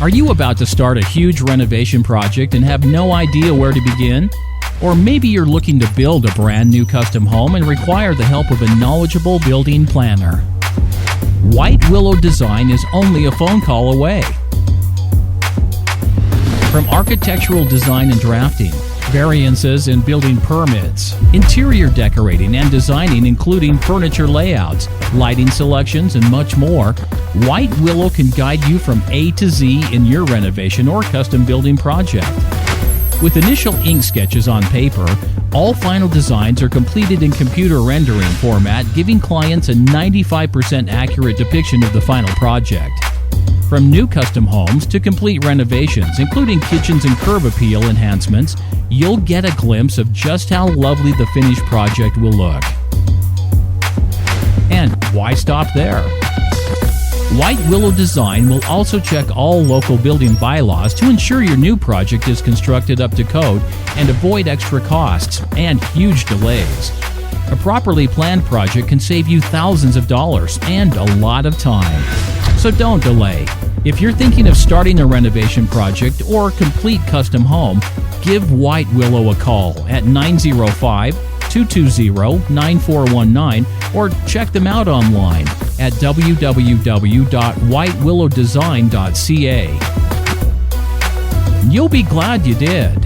Are you about to start a huge renovation project and have no idea where to begin? Or maybe you're looking to build a brand new custom home and require the help of a knowledgeable building planner. White Willow Design is only a phone call away. From architectural design and drafting, variances and building permits, interior decorating and designing including furniture layouts, lighting selections, and much more, White Willow can guide you from A to Z in your renovation or custom building project. With initial ink sketches on paper, all final designs are completed in computer rendering format, giving clients a 95% accurate depiction of the final project. From new custom homes to complete renovations, including kitchens and curb appeal enhancements, you'll get a glimpse of just how lovely the finished project will look. And why stop there? White Willow Design will also check all local building bylaws to ensure your new project is constructed up to code and avoid extra costs and huge delays. A properly planned project can save you thousands of dollars and a lot of time. So don't delay. If you're thinking of starting a renovation project or complete custom home, give White Willow a call at 905-220-9419 or check them out online at www.whitewillowdesign.ca. You'll be glad you did.